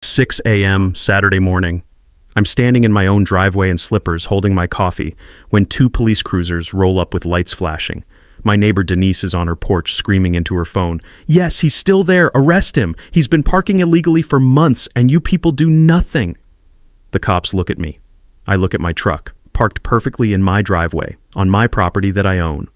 6 a.m. Saturday morning. I'm standing in my own driveway in slippers holding my coffee when two police cruisers roll up with lights flashing. My neighbor Denise is on her porch screaming into her phone. "Yes, he's still there. Arrest him. He's been parking illegally for months and you people do nothing." The cops look at me. I look at my truck, parked perfectly in my driveway, on my property that I own.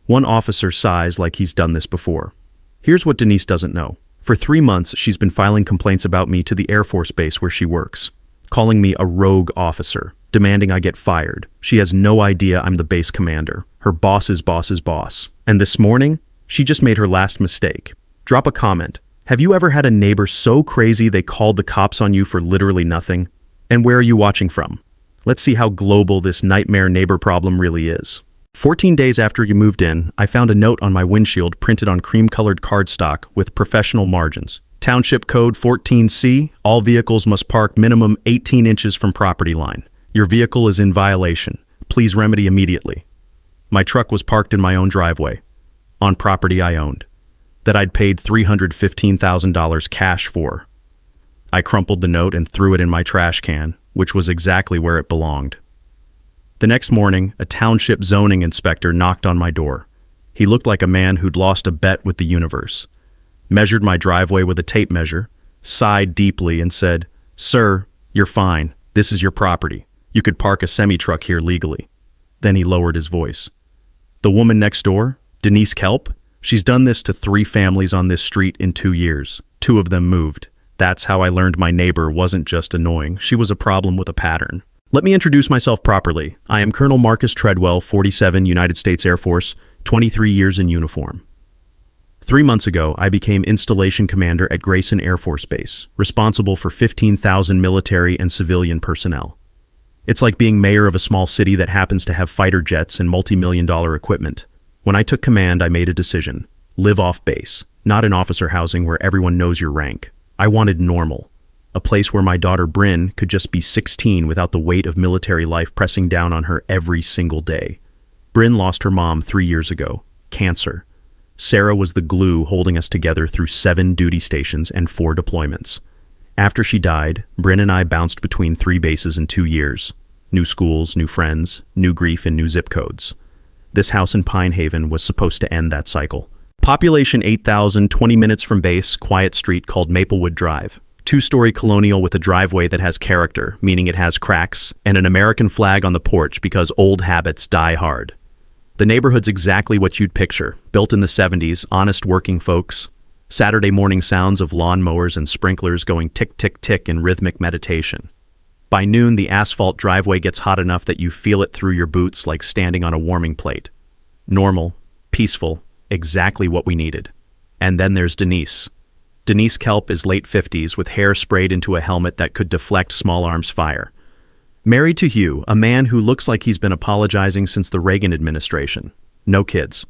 One officer sighs like he's done this before. Here's what Denise doesn't know. For 3 months, she's been filing complaints about me to the Air Force Base where she works, calling me a rogue officer, demanding I get fired. She has no idea I'm the base commander, her boss's boss's boss. And this morning, she just made her last mistake. Drop a comment. Have you ever had a neighbor so crazy they called the cops on you for literally nothing? And where are you watching from? Let's see how global this nightmare neighbor problem really is. 14 days after you moved in, I found a note on my windshield printed on cream-colored cardstock with professional margins. Township Code 14C, all vehicles must park minimum 18 inches from property line. Your vehicle is in violation. Please remedy immediately. My truck was parked in my own driveway, on property I owned, that I'd paid $315,000 cash for. I crumpled the note and threw it in my trash can, which was exactly where it belonged. The next morning, a township zoning inspector knocked on my door. He looked like a man who'd lost a bet with the universe, measured my driveway with a tape measure, sighed deeply and said, "Sir, you're fine. This is your property. You could park a semi-truck here legally." Then he lowered his voice. "The woman next door, Denise Kelp, she's done this to 3 families on this street in 2 years. 2 of them moved. That's how I learned my neighbor wasn't just annoying. She was a problem with a pattern." Let me introduce myself properly. I am Colonel Marcus Treadwell, 47, United States Air Force, 23 years in uniform. 3 months ago, I became Installation Commander at Grayson Air Force Base, responsible for 15,000 military and civilian personnel. It's like being mayor of a small city that happens to have fighter jets and multi-million-dollar equipment. When I took command, I made a decision. Live off base, not in officer housing where everyone knows your rank. I wanted normal. A place where my daughter Bryn could just be 16 without the weight of military life pressing down on her every single day. Bryn lost her mom 3 years ago, cancer. Sarah was the glue holding us together through 7 duty stations and 4 deployments. After she died, Bryn and I bounced between 3 bases in 2 years. New schools, new friends, new grief, and new zip codes. This house in Pine Haven was supposed to end that cycle. Population 8,000, 20 minutes from base, quiet street called Maplewood Drive. 2-story colonial with a driveway that has character, meaning it has cracks, and an American flag on the porch because old habits die hard. The neighborhood's exactly what you'd picture. Built in the 70s, honest working folks. Saturday morning sounds of lawnmowers and sprinklers going tick-tick-tick in rhythmic meditation. By noon, the asphalt driveway gets hot enough that you feel it through your boots like standing on a warming plate. Normal, peaceful, exactly what we needed. And then there's Denise. Denise Kelp is late 50s with hair sprayed into a helmet that could deflect small arms fire. Married to Hugh, a man who looks like he's been apologizing since the Reagan administration. No kids.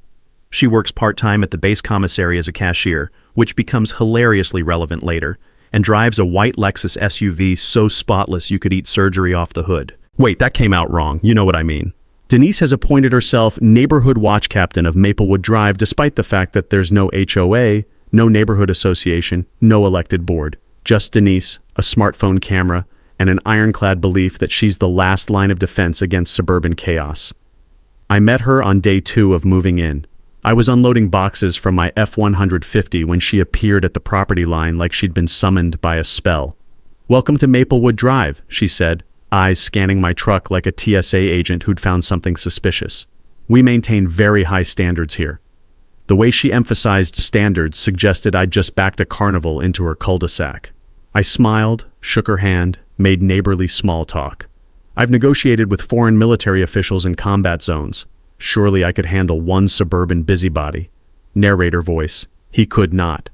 She works part-time at the base commissary as a cashier, which becomes hilariously relevant later, and drives a white Lexus SUV so spotless you could eat surgery off the hood. Wait, that came out wrong. You know what I mean. Denise has appointed herself neighborhood watch captain of Maplewood Drive despite the fact that there's no HOA, no neighborhood association, no elected board. Just Denise, a smartphone camera, and an ironclad belief that she's the last line of defense against suburban chaos. I met her on day 2 of moving in. I was unloading boxes from my F-150 when she appeared at the property line like she'd been summoned by a spell. "Welcome to Maplewood Drive," she said, eyes scanning my truck like a TSA agent who'd found something suspicious. "We maintain very high standards here." The way she emphasized standards suggested I'd just backed a carnival into her cul-de-sac. I smiled, shook her hand, made neighborly small talk. I've negotiated with foreign military officials in combat zones. Surely I could handle one suburban busybody. Narrator voice. He could not.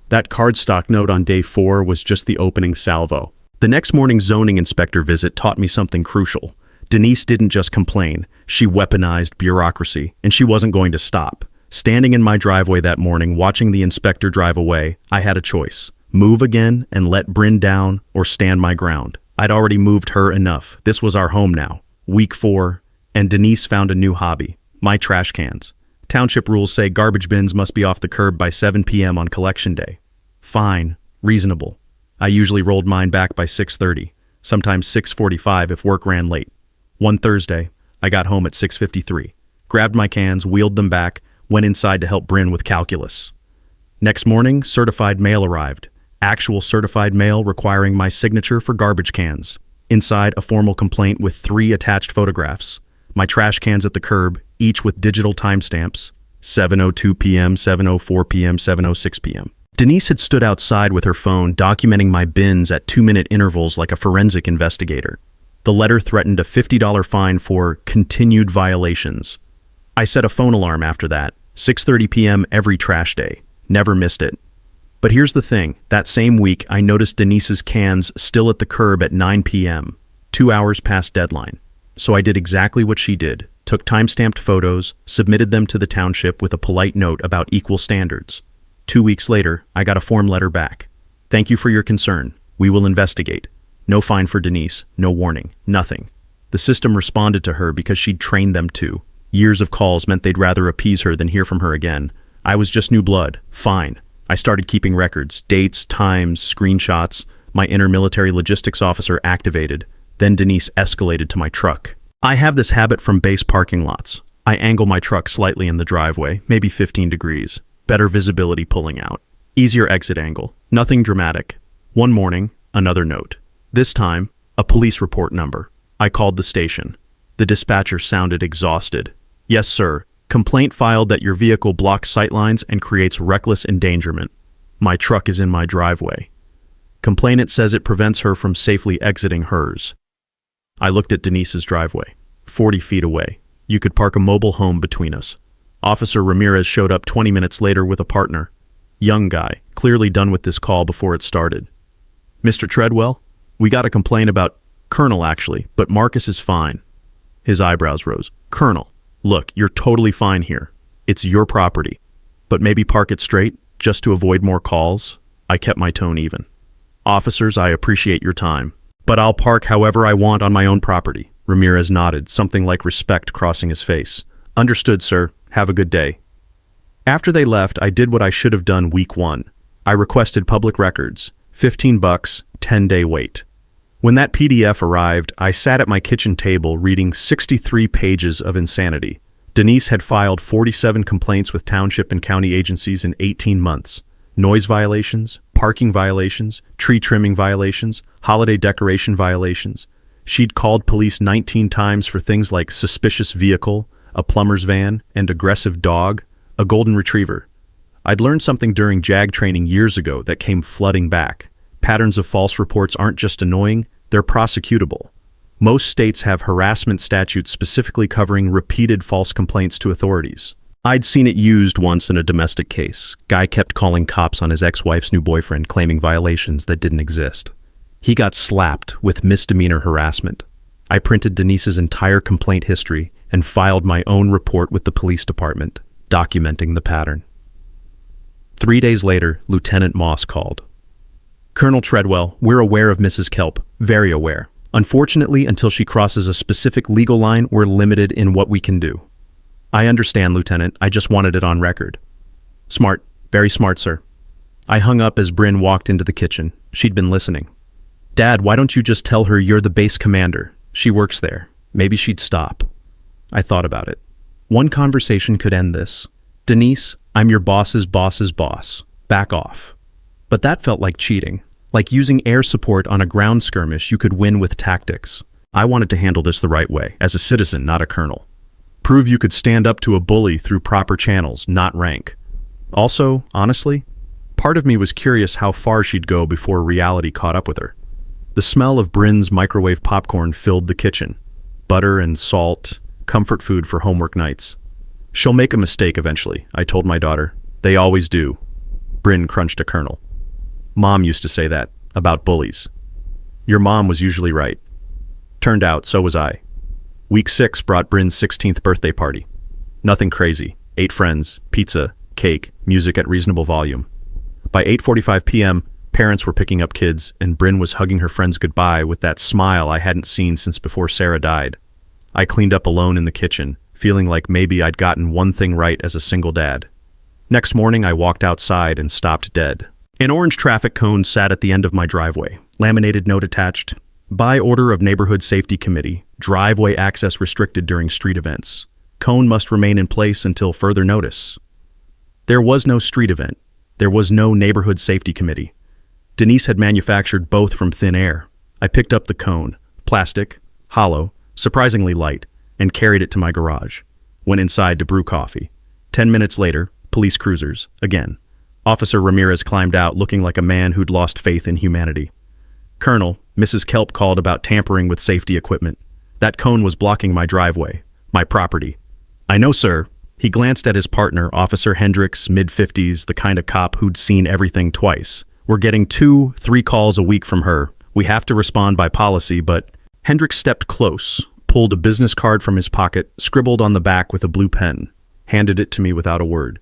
That cardstock note on day 4 was just the opening salvo. The next morning's zoning inspector visit taught me something crucial. Denise didn't just complain. She weaponized bureaucracy, and she wasn't going to stop. Standing in my driveway that morning, watching the inspector drive away, I had a choice. Move again and let Bryn down, or stand my ground. I'd already moved her enough. This was our home now. Week 4, and Denise found a new hobby. My trash cans. Township rules say garbage bins must be off the curb by 7 p.m. on collection day. Fine. Reasonable. I usually rolled mine back by 6:30, sometimes 6:45 if work ran late. One Thursday, I got home at 6:53, grabbed my cans, wheeled them back, went inside to help Bryn with calculus. Next morning, certified mail arrived. Actual certified mail requiring my signature for garbage cans. Inside, a formal complaint with 3 attached photographs. My trash cans at the curb, each with digital timestamps, 7:02 p.m., 7:04 p.m., 7:06 p.m. Denise had stood outside with her phone documenting my bins at 2-minute intervals like a forensic investigator. The letter threatened a $50 fine for continued violations. I set a phone alarm after that, 6:30 p.m. every trash day. Never missed it. But here's the thing, that same week I noticed Denise's cans still at the curb at 9 p.m., 2 hours past deadline. So I did exactly what she did, took time-stamped photos, submitted them to the township with a polite note about equal standards. 2 weeks later, I got a form letter back. Thank you for your concern. We will investigate. No fine for Denise, no warning, nothing. The system responded to her because she'd trained them to. Years of calls meant they'd rather appease her than hear from her again. I was just new blood, fine. I started keeping records, dates, times, screenshots. My inner military logistics officer activated. Then Denise escalated to my truck. I have this habit from base parking lots. I angle my truck slightly in the driveway, maybe 15 degrees. Better visibility pulling out. Easier exit angle. Nothing dramatic. One morning, another note. This time, a police report number. I called the station. The dispatcher sounded exhausted. Yes, sir. Complaint filed that your vehicle blocks sightlines and creates reckless endangerment. My truck is in my driveway. Complainant says it prevents her from safely exiting hers. I looked at Denise's driveway. 40 feet away. You could park a mobile home between us. Officer Ramirez showed up 20 minutes later with a partner. Young guy, clearly done with this call before it started. Mr. Treadwell, we got a complaint about Colonel actually, but Marcus is fine. His eyebrows rose. Colonel. Look, you're totally fine here. It's your property. But maybe park it straight, just to avoid more calls. I kept my tone even. Officers, I appreciate your time. But I'll park however I want on my own property. Ramirez nodded, something like respect crossing his face. Understood, sir. Have a good day. After they left, I did what I should have done week 1. I requested public records. $15, 10-day wait. When that PDF arrived, I sat at my kitchen table reading 63 pages of insanity. Denise had filed 47 complaints with township and county agencies in 18 months. Noise violations, parking violations, tree trimming violations, holiday decoration violations. She'd called police 19 times for things like suspicious vehicle, a plumber's van, and aggressive dog, a golden retriever. I'd learned something during JAG training years ago that came flooding back. Patterns of false reports aren't just annoying, they're prosecutable. Most states have harassment statutes specifically covering repeated false complaints to authorities. I'd seen it used once in a domestic case. Guy kept calling cops on his ex-wife's new boyfriend claiming violations that didn't exist. He got slapped with misdemeanor harassment. I printed Denise's entire complaint history and filed my own report with the police department, documenting the pattern. 3 days later, Lieutenant Moss called. Colonel Treadwell, we're aware of Mrs. Kelp, very aware. Unfortunately, until she crosses a specific legal line, we're limited in what we can do. I understand, Lieutenant. I just wanted it on record. Smart. Very smart, sir. I hung up as Bryn walked into the kitchen. She'd been listening. Dad, why don't you just tell her you're the base commander? She works there. Maybe she'd stop. I thought about it. One conversation could end this. Denise, I'm your boss's boss's boss. Back off. But that felt like cheating. Like using air support on a ground skirmish you could win with tactics. I wanted to handle this the right way, as a citizen, not a colonel. Prove you could stand up to a bully through proper channels, not rank. Also, honestly, part of me was curious how far she'd go before reality caught up with her. The smell of Bryn's microwave popcorn filled the kitchen. Butter and salt, comfort food for homework nights. She'll make a mistake eventually, I told my daughter. They always do. Bryn crunched a kernel. Mom used to say that, about bullies. Your mom was usually right. Turned out, so was I. Week 6 brought Bryn's 16th birthday party. Nothing crazy. 8 friends, pizza, cake, music at reasonable volume. By 8:45 p.m., parents were picking up kids, and Bryn was hugging her friends goodbye with that smile I hadn't seen since before Sarah died. I cleaned up alone in the kitchen, feeling like maybe I'd gotten one thing right as a single dad. Next morning, I walked outside and stopped dead. An orange traffic cone sat at the end of my driveway, laminated note attached. By order of Neighborhood Safety Committee, driveway access restricted during street events. Cone must remain in place until further notice. There was no street event. There was no Neighborhood Safety Committee. Denise had manufactured both from thin air. I picked up the cone, plastic, hollow, surprisingly light, and carried it to my garage. Went inside to brew coffee. 10 minutes later, police cruisers, again. Officer Ramirez climbed out looking like a man who'd lost faith in humanity. Colonel, Mrs. Kelp called about tampering with safety equipment. That cone was blocking my driveway, my property. I know, sir. He glanced at his partner, Officer Hendricks, mid-50s, the kind of cop who'd seen everything twice. We're getting 2-3 calls a week from her. We have to respond by policy, but... Hendricks stepped close, pulled a business card from his pocket, scribbled on the back with a blue pen, handed it to me without a word.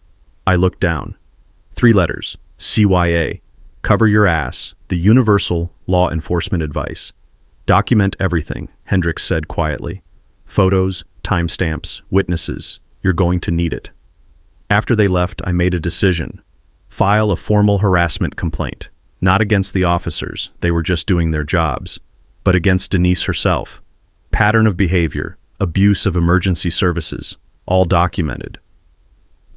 I looked down. 3 letters, CYA. Cover your ass, the universal law enforcement advice. Document everything, Hendricks said quietly. Photos, timestamps, witnesses. You're going to need it. After they left, I made a decision. File a formal harassment complaint. Not against the officers, they were just doing their jobs, but against Denise herself. Pattern of behavior, abuse of emergency services, all documented.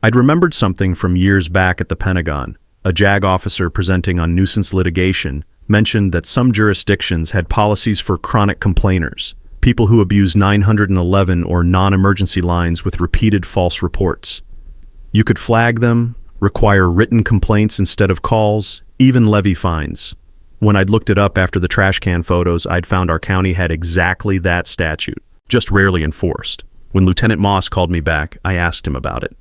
I'd remembered something from years back at the Pentagon. A JAG officer presenting on nuisance litigation mentioned that some jurisdictions had policies for chronic complainers, people who abuse 911 or non-emergency lines with repeated false reports. You could flag them, require written complaints instead of calls, even levy fines. When I'd looked it up after the trash can photos, I'd found our county had exactly that statute, just rarely enforced. When Lieutenant Moss called me back, I asked him about it.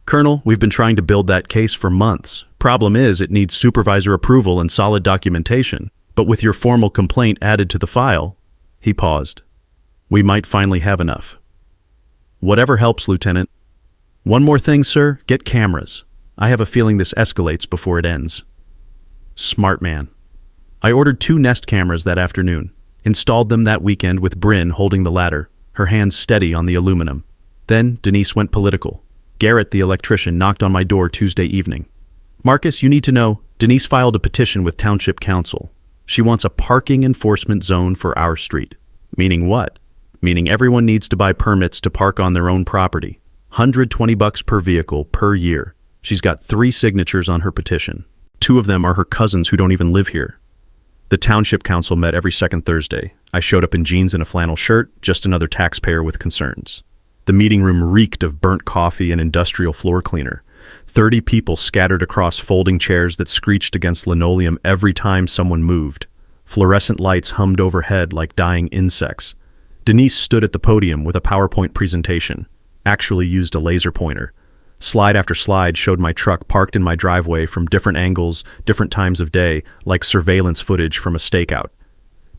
Colonel, we've been trying to build that case for months. Problem is, it needs supervisor approval and solid documentation. But with your formal complaint added to the file, he paused. We might finally have enough. Whatever helps, Lieutenant. One more thing, sir, get cameras. I have a feeling this escalates before it ends. Smart man. I ordered 2 Nest cameras that afternoon, installed them that weekend with Bryn holding the ladder, her hands steady on the aluminum. Then Denise went political. Garrett, the electrician, knocked on my door Tuesday evening. Marcus, you need to know, Denise filed a petition with Township Council. She wants a parking enforcement zone for our street. Meaning what? Meaning everyone needs to buy permits to park on their own property. $120 per vehicle per year. She's got 3 signatures on her petition. 2 of them are her cousins who don't even live here. The Township Council met every second Thursday. I showed up in jeans and a flannel shirt, just another taxpayer with concerns. The meeting room reeked of burnt coffee and industrial floor cleaner. 30 people scattered across folding chairs that screeched against linoleum every time someone moved. Fluorescent lights hummed overhead like dying insects. Denise stood at the podium with a PowerPoint presentation, actually used a laser pointer. Slide after slide showed my truck parked in my driveway from different angles, different times of day, like surveillance footage from a stakeout.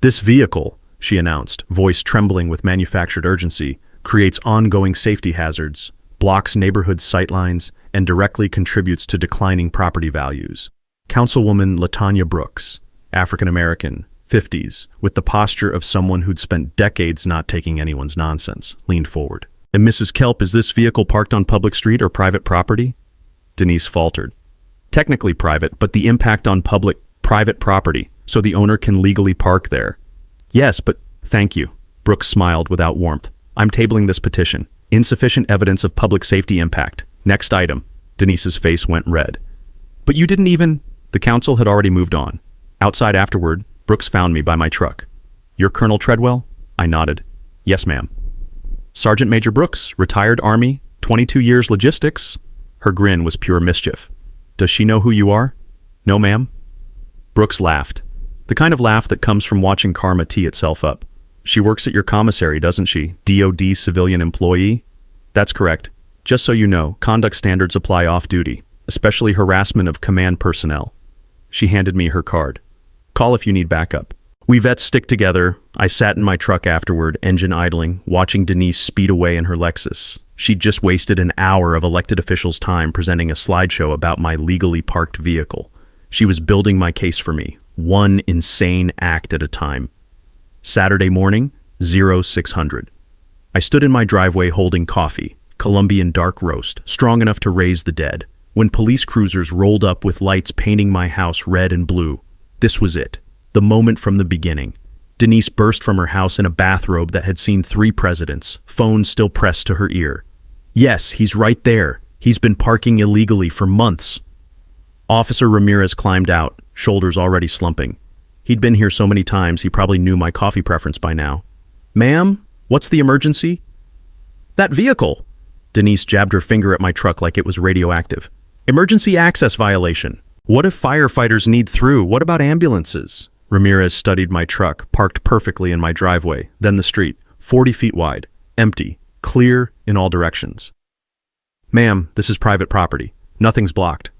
This vehicle, she announced, voice trembling with manufactured urgency, creates ongoing safety hazards, blocks neighborhood sightlines, and directly contributes to declining property values. Councilwoman LaTanya Brooks, African-American, 50s, with the posture of someone who'd spent decades not taking anyone's nonsense, leaned forward. And Mrs. Kelp, is this vehicle parked on public street or private property? Denise faltered. Technically private, but the impact on private property, so the owner can legally park there. Yes, but thank you. Brooks smiled without warmth. I'm tabling this petition. Insufficient evidence of public safety impact. Next item. Denise's face went red. But you didn't even... The council had already moved on. Outside afterward, Brooks found me by my truck. You're Colonel Treadwell? I nodded. Yes, ma'am. Sergeant Major Brooks, retired Army, 22 years logistics. Her grin was pure mischief. Does she know who you are? No, ma'am. Brooks laughed. The kind of laugh that comes from watching karma tee itself up. She works at your commissary, doesn't she? DOD civilian employee? That's correct. Just so you know, conduct standards apply off-duty, especially harassment of command personnel. She handed me her card. Call if you need backup. We vets stick together. I sat in my truck afterward, engine idling, watching Denise speed away in her Lexus. She'd just wasted an hour of elected officials' time presenting a slideshow about my legally parked vehicle. She was building my case for me, one insane act at a time. Saturday morning, 0600. I stood in my driveway holding coffee, Colombian dark roast, strong enough to raise the dead. When police cruisers rolled up with lights painting my house red and blue, this was it. The moment from the beginning. Denise burst from her house in a bathrobe that had seen 3 presidents, phone still pressed to her ear. Yes, he's right there. He's been parking illegally for months. Officer Ramirez climbed out, shoulders already slumping. He'd been here so many times he probably knew my coffee preference by now. Ma'am, what's the emergency? That vehicle! Denise jabbed her finger at my truck like it was radioactive. Emergency access violation. What if firefighters need through? What about ambulances? Ramirez studied my truck, parked perfectly in my driveway, then the street, 40 feet wide, empty, clear in all directions. Ma'am, this is private property. Nothing's blocked.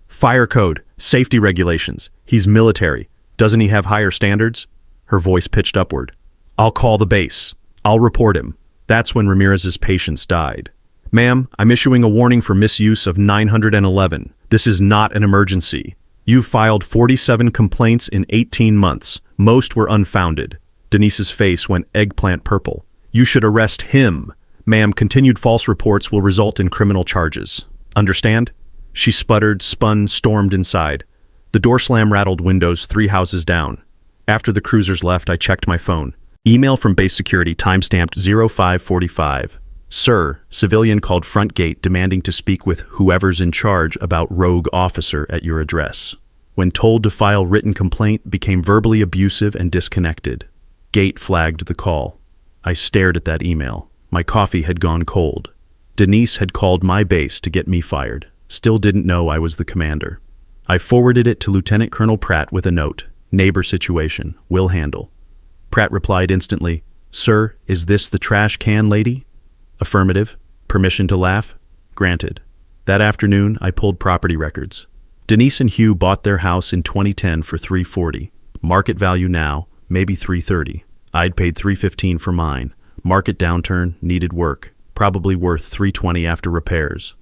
Fire code, safety regulations. He's military. Doesn't he have higher standards? Her voice pitched upward. I'll call the base. I'll report him. That's when Ramirez's patience died. Ma'am, I'm issuing a warning for misuse of 911. This is not an emergency. You've filed 47 complaints in 18 months. Most were unfounded. Denise's face went eggplant purple. You should arrest him. Ma'am, continued false reports will result in criminal charges. Understand? She sputtered, spun, stormed inside. The door slam rattled windows 3 houses down. After the cruisers left, I checked my phone. Email from base security timestamped 0545. Sir, civilian called front gate demanding to speak with whoever's in charge about rogue officer at your address. When told to file written complaint, became verbally abusive and disconnected. Gate flagged the call. I stared at that email. My coffee had gone cold. Denise had called my base to get me fired. Still didn't know I was the commander. I forwarded it to Lieutenant Colonel Pratt with a note. Neighbor situation. Will handle. Pratt replied instantly, Sir, is this the trash can lady? Affirmative. Permission to laugh? Granted. That afternoon, I pulled property records. Denise and Hugh bought their house in 2010 for $340. Market value now, maybe $330. I'd paid $315 for mine. Market downturn, needed work. Probably worth $320 after repairs.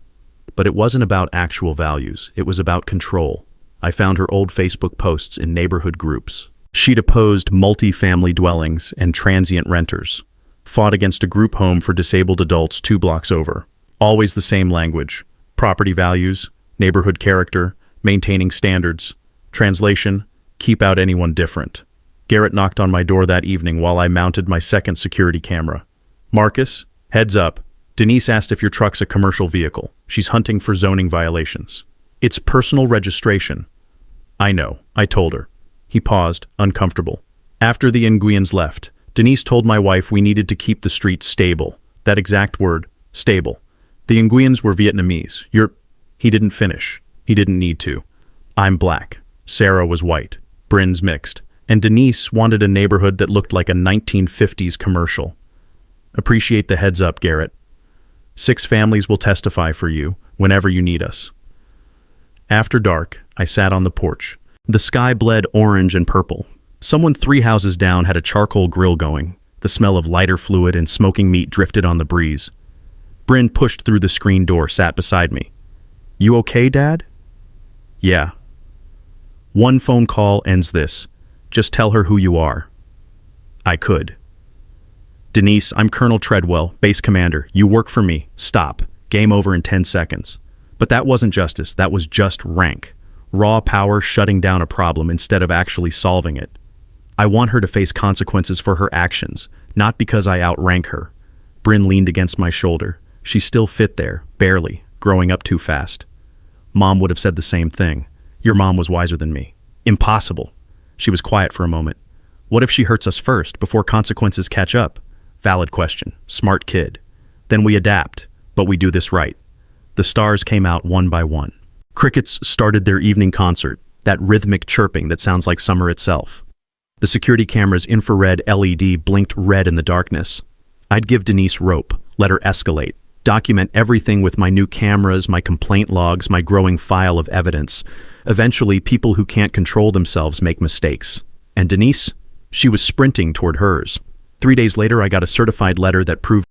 But it wasn't about actual values. It was about control. I found her old Facebook posts in neighborhood groups. She'd opposed multi-family dwellings and transient renters. Fought against a group home for disabled adults 2 blocks over. Always the same language. Property values, neighborhood character, maintaining standards. Translation, keep out anyone different. Garrett knocked on my door that evening while I mounted my second security camera. Marcus, heads up. Denise asked if your truck's a commercial vehicle. She's hunting for zoning violations. It's personal registration. I know, I told her. He paused, uncomfortable. After the Nguyen's left, Denise told my wife we needed to keep the streets stable. That exact word, stable. The Nguyens were Vietnamese. He didn't finish. He didn't need to. I'm black. Sarah was white. Bryn's mixed. And Denise wanted a neighborhood that looked like a 1950s commercial. Appreciate the heads up, Garrett. 6 families will testify for you whenever you need us. After dark, I sat on the porch. The sky bled orange and purple. Someone 3 houses down had a charcoal grill going. The smell of lighter fluid and smoking meat drifted on the breeze. Bryn pushed through the screen door, sat beside me. You okay, Dad? Yeah. One phone call ends this. Just tell her who you are. I could. Denise, I'm Colonel Treadwell, base commander. You work for me. Stop. Game over in 10 seconds. But that wasn't justice. That was just rank. Raw power shutting down a problem instead of actually solving it. I want her to face consequences for her actions, not because I outrank her. Bryn leaned against my shoulder. She still fit there, barely, growing up too fast. Mom would have said the same thing. Your mom was wiser than me. Impossible. She was quiet for a moment. What if she hurts us first, before consequences catch up? Valid question. Smart kid. Then we adapt, but we do this right. The stars came out one by one. Crickets started their evening concert, that rhythmic chirping that sounds like summer itself. The security camera's infrared LED blinked red in the darkness. I'd give Denise rope, let her escalate, document everything with my new cameras, my complaint logs, my growing file of evidence. Eventually, people who can't control themselves make mistakes. And Denise? She was sprinting toward hers. 3 days later, I got a certified letter that proved